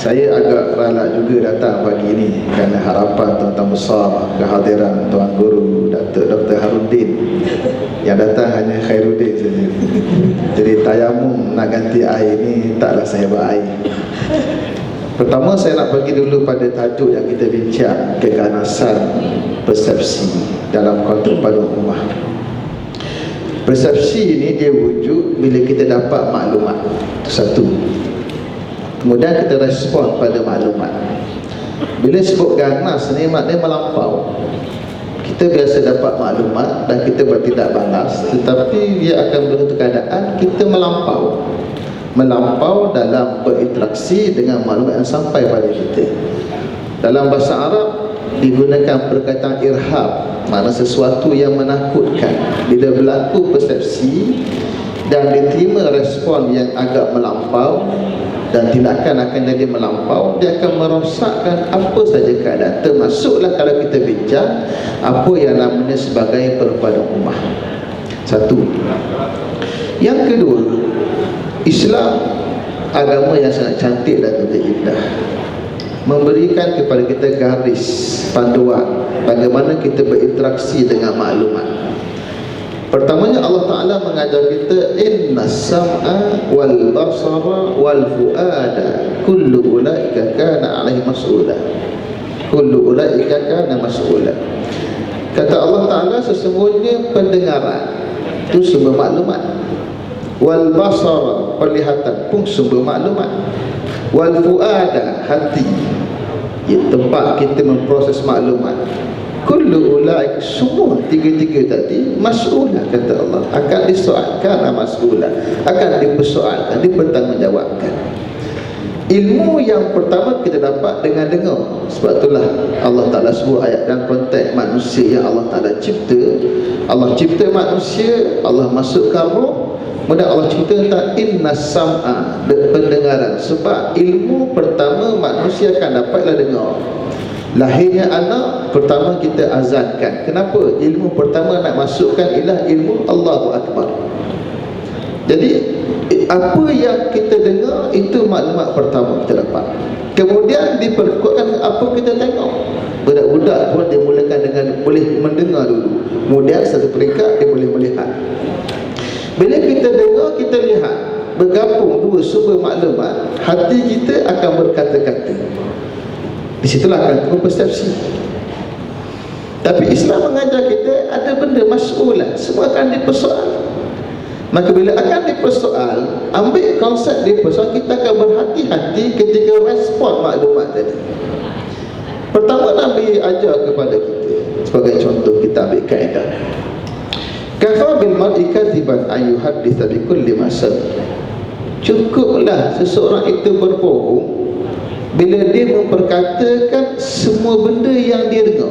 Saya agak rala juga datang pagi ini kerana harapan tuan-tuan besar, kehadiran Tuan Guru Datuk Dr. Harudin. Yang datang hanya Khairuddin saja. Jadi tayamum nak ganti air ni taklah saya buat air. Pertama saya nak bagi dulu pada tajuk yang kita bincang, keganasan persepsi dalam konteks pada ummah. Persepsi ini dia wujud bila kita dapat maklumat. Itu satu. Kemudian kita respon pada maklumat. Bila sebut ganas ni maknanya melampau. Kita biasa dapat maklumat dan kita bertindak balas, tetapi dia akan berbentuk keadaan kita melampau. Melampau dalam berinteraksi dengan maklumat yang sampai pada kita. Dalam bahasa Arab digunakan perkataan irhab, makna sesuatu yang menakutkan. Bila berlaku persepsi dan diterima respon yang agak melampau dan tindakan akan jadi melampau, dia akan merosakkan apa saja keadaan, termasuklah kalau kita bincang apa yang namanya sebagai perpaduan ummah. Satu. Yang kedua, Islam agama yang sangat cantik dan juga indah, memberikan kepada kita garis panduan bagaimana kita berinteraksi dengan maklumat. Pertamanya Allah Ta'ala mengajar kita, inna sam'a wal basara wal fu'ada kullu ulaika kana alaihi mas'ula. Kullu ulaika kana mas'ula. Kata Allah Ta'ala, sesungguhnya pendengaran itu sumber maklumat, wal basara penglihatan pun sumber maklumat, wal fu'ada hati, tempat kita memproses maklumat. Kullu ulaik, semua tiga-tiga tadi mas'ulah, kata Allah, akan disoalkan, mas'ulah, akan dipersoalkan, dipertanggungjawabkan. Ilmu yang pertama kita dapat dengan dengar. Sebab itulah Allah Ta'ala sebut ayat dalam konteks manusia yang Allah Ta'ala cipta. Allah cipta manusia, Allah masukkan roh, kemudian Allah cipta tentang inna sam'a, pendengaran. Sebab ilmu pertama manusia akan dapatlah dengar. Lahirnya anak, pertama kita azankan. Kenapa? Ilmu pertama nak masukkan ialah ilmu Allahu Akbar. Jadi apa yang kita dengar itu maklumat pertama kita dapat. Kemudian diperkuatkan apa kita tengok. Budak-budak pun dimulakan dengan boleh mendengar dulu, kemudian satu peringkat dia boleh melihat. Bila kita dengar, kita lihat, bergabung dua sumber maklumat, hati kita akan berkata-kata. Di situlah akan timbul persepsi. Tapi Islam mengajar kita ada benda mas'ulah, semua akan dipersoal. Maka bila akan dipersoal, ambil konsep dipersoal, kita akan berhati-hati ketika respon maklumat tadi. Pertama Nabi ajar kepada kita, sebagai contoh kita ambil kaedah, kafa bil mar'i kadhiban an yuhadditha bi kulli ma sami'. Cukuplah seseorang itu berbohong bila dia memperkatakan semua benda yang dia dengar.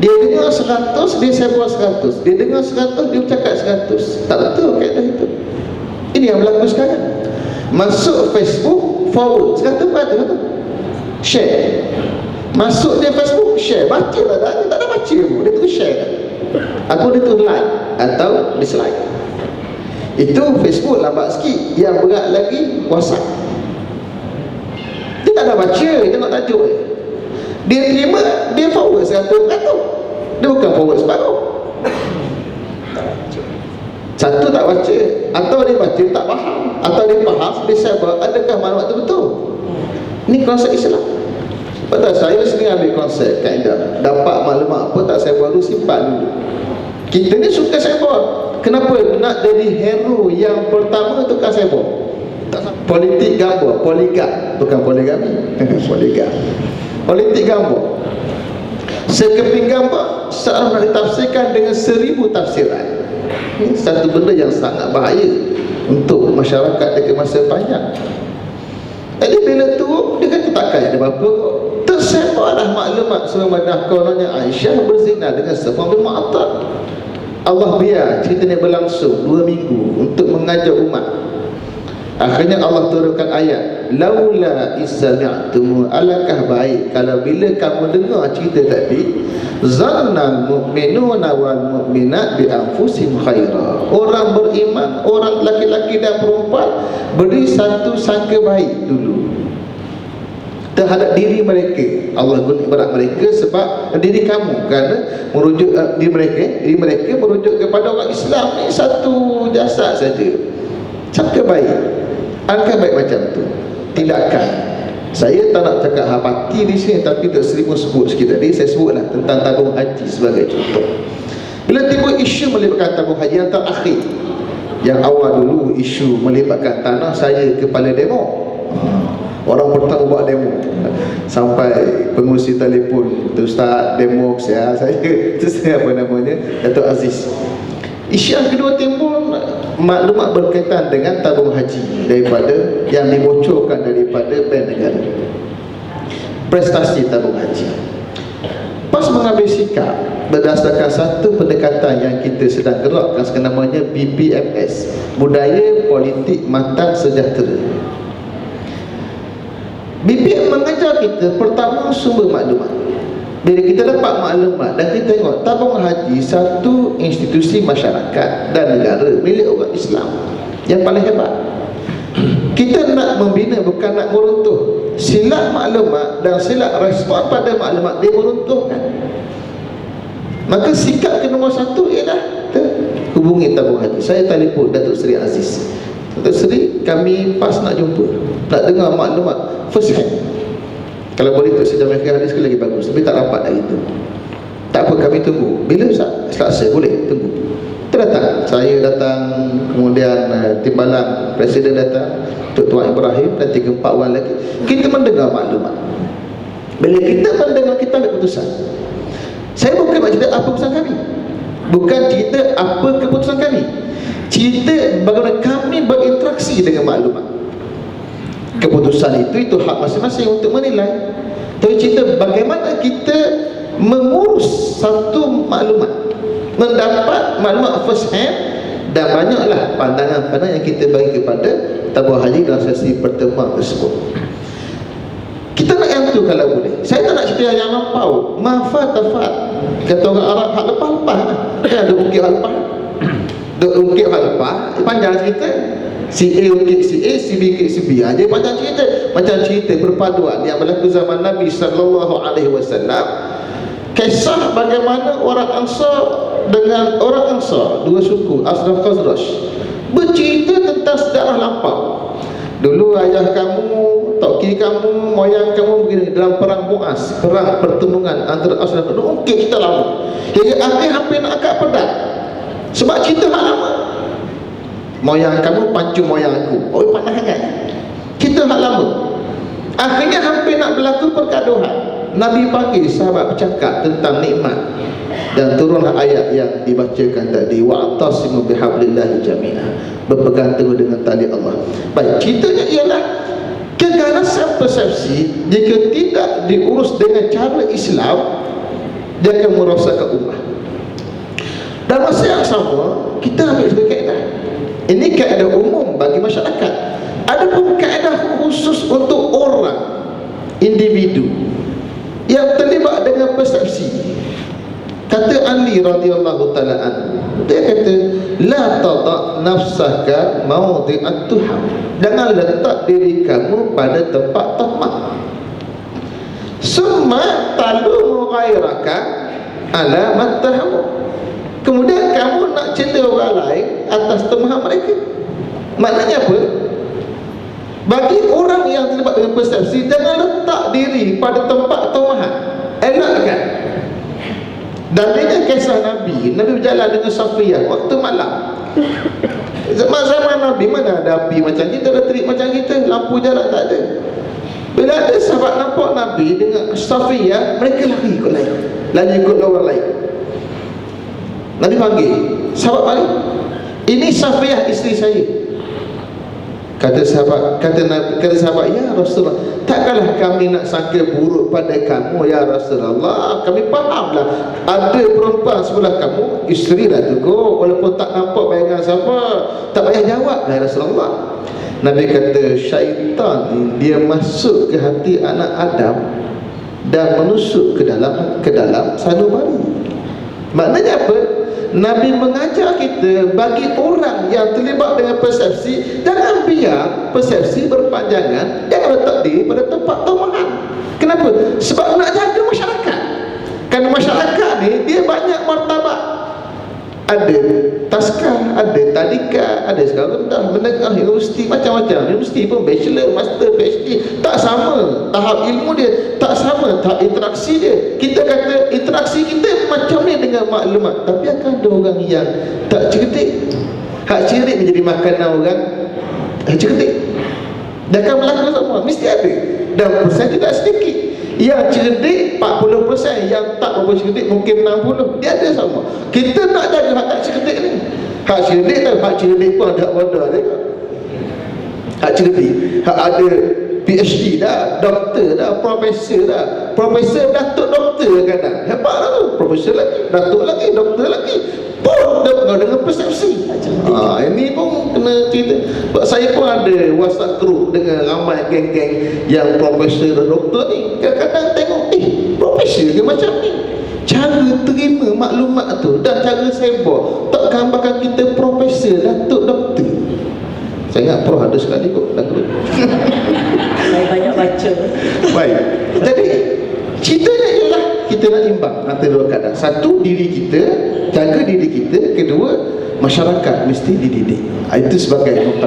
Dia dengar 100, dia sebut 100. Dia dengar 100, dia cakap 100. Tak betul kaedah itu. Ini yang berlaku sekarang. Masuk Facebook, forward 100%, share. Masuk dia Facebook, share. Baca lah, dia tak ada baca pun, dia terus share. Atau dia terus like atau dislike. Itu Facebook lambat sikit. Yang berat lagi WhatsApp. Dia tak ada baca, dia nak tajuk je. Dia terima, dia forward 100%. Dia bukan forward separuh. Satu tak baca, atau dia baca tak faham, atau dia faham, dia sabar, adakah maklumat itu betul? Ini konsep Islam. Betul, saya sendiri ambil konsep kaedah, dapat maklumat apa tak saya baru simpan dulu. Kita ni suka sabar. Kenapa? Nak jadi hero yang pertama tukar sabar. Politik gambar, poligam, bukan poligami. Poligam. Politik gambar, sekeping gambar seorang nak ditafsirkan dengan 1000 tafsiran. Ini satu benda yang sangat bahaya untuk masyarakat dekat masa panjang. Jadi bila tu dia kata takkan ada apa-apa kok. Tersebarlah maklumat semua kononnya Aisyah berzina dengan Safwan bin Mu'attal. Allah biar cerita ni berlangsung 2 minggu untuk mengajar umat. Akhirnya Allah turunkan ayat, laula isami'tum, alangkah baik kalau bila kamu dengar cerita tadi, zannal mu'minuna wal mu'minat bi anfusihim khaira. Orang beriman, orang laki-laki dan perempuan beri satu sangka baik dulu terhadap diri mereka. Allah guna ibarat mereka sebab diri kamu, kerana merujuk diri mereka merujuk kepada orang Islam ni satu jasad saja. Sangka baik. Alangkah baik macam tu. Tidakkan, saya tak nak cakap hapati di sini, tapi Dr. Sri pun sebut sikit tadi, saya sebutlah tentang tabung haji sebagai contoh. Bila tiba isu melibatkan tabung haji yang terakhir, yang awal dulu isu melibatkan tanah, saya kepala demo. Orang pertama buat demo, sampai pengurusi telefon, Ustaz demo saya apa namanya, Datuk Aziz. Isu yang kedua timbul maklumat berkaitan dengan tabung haji daripada yang dibocorkan daripada bank negara, prestasi tabung haji. PAS mengambil sikap berdasarkan satu pendekatan yang kita sedang gerakkan, namanya BPMS, Budaya Politik Matang Sejahtera. BPM mengajar kita pertama sumber maklumat. Bila kita dapat maklumat dan kita tengok tabung haji satu institusi masyarakat dan negara milik orang Islam yang paling hebat. Kita nak membina, bukan nak meruntuh. Silap maklumat dan silap respon pada maklumat, dia meruntuhkan. Maka sikap ke nombor satu ialah hubungi tabung haji. Saya telefon Datuk Seri Aziz, Datuk Seri, kami PAS nak jumpa, nak dengar maklumat first hand. Kalau boleh untuk sejam akhir hari sekali lagi bagus, tapi tak dapat hari itu. Tak apa, kami tunggu. Bila Ustaz? Selasa, boleh tunggu. Kita datang, saya datang, kemudian timbalan Presiden datang, Tok Tuan Ibrahim dan 3-4 orang lagi. Kita mendengar maklumat. Bila kita mendengar, kita ambil keputusan. Saya bukan nak cerita apa keputusan kami, bukan cerita apa keputusan kami, cerita bagaimana kami berinteraksi dengan maklumat. Keputusan itu hak masing-masing untuk menilai. Tapi cerita bagaimana kita mengurus satu maklumat, mendapat maklumat first hand, dan banyaklah pandangan-pandangan yang kita bagi kepada tabung haji dalam sesi pertemuan tersebut. Kita nak yang tu kalau boleh. Saya tak nak cerita yang lampau, mafat-tafat. Kata orang Arab, hak lepas-lepas lah. Ada ukir hak lepas, ada ukir hak lepas, panjang cerita. Si A ukit si A, si B ukit si B. Jadi macam cerita, perpaduan yang berlaku zaman Nabi SAW. Kisah bagaimana orang Ansar dengan orang Ansar, dua suku Asraf Khazraj, bercerita tentang sejarah lampau. Dulu ayah kamu, toki kamu, moyang kamu begini dalam perang Muaz, perang pertembungan antara Asraf. Ukit kita lama, jadi hampir nak angkat pedang sebab cerita hak lama. Moyang kamu pancung moyang aku, oh panah hangat, kita hak lama. Akhirnya hampir nak berlaku pergaduhan. Nabi panggil sahabat bercakap tentang nikmat, dan turunlah ayat yang dibacakan tadi, wa'tasimu bihablillahi jami'ah, berpegang teguh dengan tali Allah. Baik, ceritanya ialah keganasan persepsi jika tidak diurus dengan cara Islam, dia akan merosakkan ummah. Dan masa yang sama, kita ambil sebagai kaedah. Ini kaedah umum bagi masyarakat. Ada pun kaedah khusus untuk orang, individu yang terlibat dengan persepsi. Kata Ali radhiyallahu ta'ala anhu, dia kata, la tada' nafsaka mawdi'at tuham, jangan letak diri kamu pada tempat tahmah. Summa talumu ghairaka ala mattahamu, kemudian kamu nak cerita orang lain atas tumahan mereka. Maknanya apa? Bagi orang yang terlibat dengan persepsi, jangan letak diri pada tempat tumahan, elakkan. Dalilnya kisah Nabi berjalan dengan Safiyah waktu malam. Zaman Nabi mana ada api macam kita, ada terik macam kita, lampu jalan tak ada. Bila ada sahabat nampak Nabi dengan Safiyah, mereka lari ikut lain, lari ikut orang lain. Nabi panggil sahabat balik, ini Safiyah isteri saya. Kata sahabat, ya Rasulullah, takkanlah kami nak sangka buruk pada kamu ya Rasulullah. Kami fahamlah ada perempuan sebelah kamu, isteri dah tu, walaupun tak nampak bayangan siapa, tak payah jawab ya Rasulullah. Nabi kata syaitan ni dia masuk ke hati anak Adam dan menusuk ke dalam sanubari. Maknanya apa? Nabi mengajar kita, bagi orang yang terlibat dengan persepsi, jangan biar persepsi berpanjangan, jangan letak diri pada tempat tomahan. Kenapa? Sebab nak jaga masyarakat. Kerana masyarakat ni dia banyak martabat. Ada taskah, ada tadika, ada sekolah rendah, menengah, universiti, macam-macam. Universiti pun bachelor, master, PhD, tak sama tahap ilmu dia, tak sama tahap interaksi dia. Kita kata interaksi kita macam ni dengan maklumat, tapi akan ada orang yang tak cerdik. Hak cerdik menjadi makanan orang cerdik. Dia akan berlaku semua, mesti ada. Dan persen tidak sedikit. Yang cerdik 40%, yang tak berapa cerdik mungkin 60%. Dia ada sama. Kita nak jaga hak tak cerdik ni. Hak cerdik tahu, hak cerdik pun ada hak bodoh dia. Hak cerdik, hak ada PhD dah, doktor dah, profesor dah. Profesor, datuk, doktor kadang. Hebat lah tu. Profesor lagi, datuk lagi, doktor lagi. Pun dengan persepsi. Ini pun kena cerita. Sebab saya pun ada WhatsApp group dengan ramai geng-geng yang profesor dan doktor ni. Kadang-kadang tengok, profesor ke macam ni? Cara terima maklumat tu dan cara sembah tak gambarkan kita profesor, datuk, doktor. Saya ingat Prof ada sekali kot dalam group. Saya banyak baca. Baik. Jadi ceritanya ialah kita nak imbang antara dua keadaan. Satu, diri kita, jaga diri kita. Kedua, masyarakat mesti dididik. Itu sebagai